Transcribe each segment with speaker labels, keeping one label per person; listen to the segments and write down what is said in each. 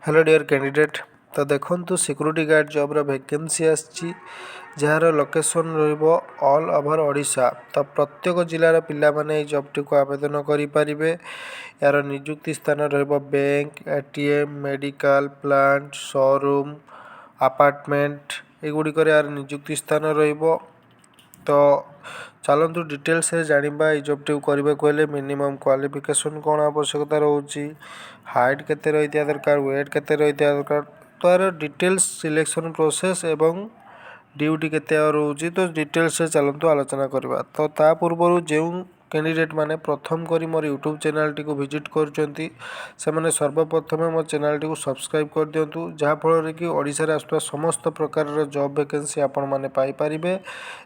Speaker 1: Hello dear candidate. तो देखु security guard जॉब्र वैकेंसी आसी जार लोकेशन ऑल ओवर ओडिशा। तो प्रत्येक जिलार पिला माने जॉबटी को आवेदन करें। यार निजुक्ति स्थान bank, ATM, medical, plant, showroom, apartment एगुड़िक यार निजुक्ति स्थान रहिबो। तो चलतु डिटेल्स जानिबा ये जॉबटी को करबा को मिनिमम क्वालिफिकेशन कौन आवश्यकता रोची, हाइट केते रहिता दरकार, वेट केते रहिता दरकार। तो यार डिटेल्स सिलेक्शन प्रोसेस एवं ड्यूटी केते रोची तो डिटेल्स चलतु आलोचना करबा। तो ता पूर्व जो कैंडिडेट माने प्रथम करी मोर यूट्यूब चैनल टी को विजिट करचंती से माने सर्वप्रथम मो चैनल टी को सब्सक्राइब कर दियंतु, जहाँ फल कि ओडिशा रे आसुवा समस्त प्रकार जॉब वैकेंसी आपण माने पाई परिबे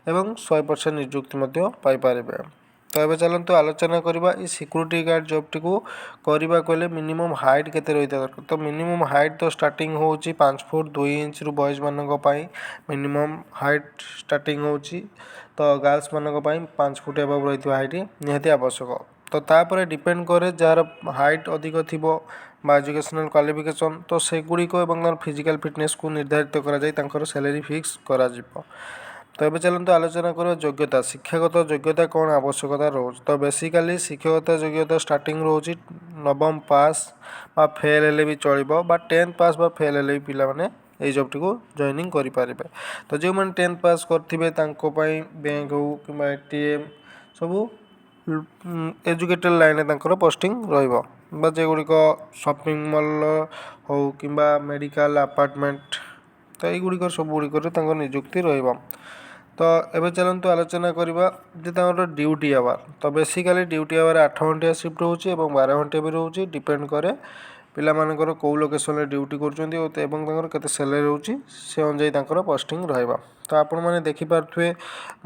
Speaker 1: एवं 100% नियुक्ति मध्य पाई परिबे। तो ये चलतु आलोचना करबा ई सिक्यूरीटी गार्ड जॉबटी को करबा कोले मिनिमम हाइट केते रहिता दरकार। तो मिनिमम हाइट तो स्टार्टिंग होची 5 फुट 2 इंच रु बॉयज मानक पई मिनिमम हाइट स्टार्टिंग होची। तो गर्ल्स मानक पई 5 फुट एबव रहितवा हाइट निहाती आवश्यक। तो तापर डिपेंड करे जार हाइट अधिक थिबो बा एजुकेशनल क्वालिफिकेशन तो सेगुड़िक एवं फिजिकल फिटनेस को निर्धारित करा जाय तांकर सैलरी फिक्स करा जिवो। तो ये चलते आलोचना करा योग्यता, शिक्षागत योग्यता कौन आवश्यकता रोज। तो बेसिकाली शिक्षागत योग्यता स्टार्टिंग रोज नवम पास बा फेल हेले भी चलिबो बा 10th पास बा फेल हेले भी पिला माने এই जॉबटी को जॉइनिंग करि पारिबे। तो जो मैंने 10th पास करथिबे तांको पई बैंक हो कि एटीएम सबू एजुकेटेड लाइन तांकर पोस्टिंग रहिबो बा जेगुड़िक शॉपिंग मॉल हो कि मेडिकल अपार्टमेंट तो युड़िक सब गुड़िक निजुक्ति रहिबो। तो एबे चलतु आलोचना करबा जे तांकर ड्यूटी आवर। तो बेसिकली ड्यूटी आवर 8 घंटिया शिफ्ट होची एवं 12 घंटिया भी रोची, डिपेंड करे पिला मानकर को लोकेशन रे ड्यूटी करचंती एवं तांकर केते सैलरी होची से अनुसार तांकर पोस्टिंग रहइबा। तो आपण माने देखि पारथुए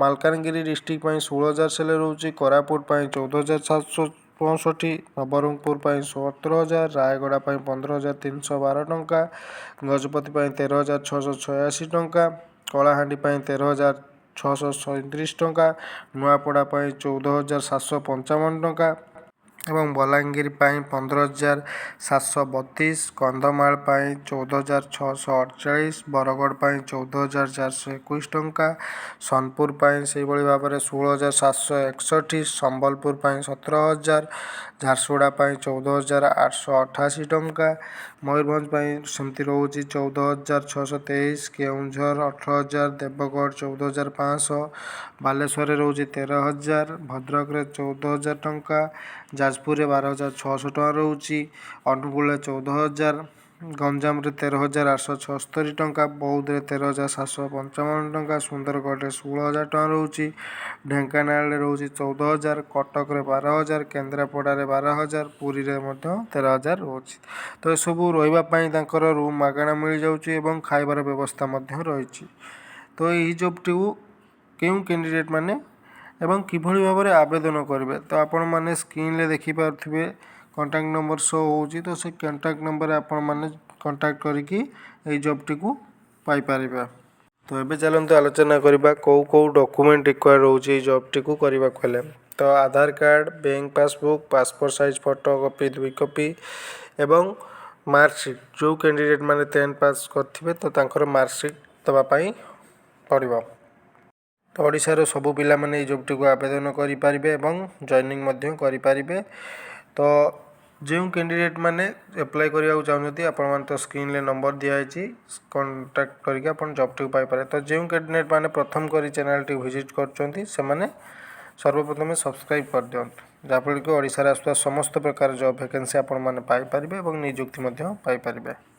Speaker 1: मालकानगिरी डिस्ट्रिक्ट पई 16000 सैलरी होची, कोरापुट पई 14765, नवरंगपुर पई 17000, रायगड़ा पई 15312 टंका, गजपति पई 13686 टंका, कलाहांडी पई 13637 टंका, नुआपड़ा पई 14755 टंका एवं बलांगीर पई 15732, कंधमाल पई 14648, बरगड़ पई 14421 टंका, सोनपुर पई से भली भाव में 16761, संबलपुर पई 17000, झारसुगुड़ा पई 14888 टंका, मयूरभंज पई सेमती रोची 14623, केउंझर 18000, देवगढ़ 14500, बालेश्वर रोची 13000, भद्रक रे 14000 टंका, जाजपुर 12600 टका रोची, अनुगुल 14000, गंजाम 13876 टंका, बौद्ध 13755 टंका, सुंदरगढ़ 16000 टका रोची, ढेंकानाल रोची 14000, कटक 12000, केन्द्रापड़ा 12000, पुरी 13000 रोची। तो ये सब रही रूम मागणा मिल जाउची एवं खाइबार व्यवस्था रही। तो यही जॉबटी को क्यों कैंडिडेट माने एवं किभली भाव में आवेदन करेंगे तो आपण मैंने स्क्रीन रे देखि पारथिबे कांटेक्ट नंबर शो होची। तो से कांटेक्ट नंबर आपण मैंने कांटेक्ट करिकी ए जॉबटी को पाई परिबे। तो एबे चलंतु आलोचना करबा को डॉक्यूमेंट रिक्वायर होची जॉबटी को करबा खोले। तो Aadhaar card, bank passbook, passport size photocopy 2 copy एवं मार्कशीट जो कैंडिडेट माने 10th पास करथिबे तो तांकर मार्कशीट दबा पई पड़िबो। तो ओडिशार सबु पिला माने ए जॉबटी को आवेदन करि परिबे एवं जॉइनिंग मध्य करि परिबे। तो जो कैंडिडेट माने अप्लाई करिया चाहते आपण माने तो स्क्रीन ले नंबर दिया है कांटेक्ट करके आपण जॉबटी को पाई पारे। तो जो कैंडिडेट माने प्रथम करी चैनल टी विजिट करचंती से माने सर्वप्रथम सब्सक्राइब कर दियंतु, जहाँफल कि ओडिशा रे आसुवा समस्त प्रकार जॉब वैकेंसी आपण माने पाई परिबे एवं नियुक्ति मध्य पाई परिबे।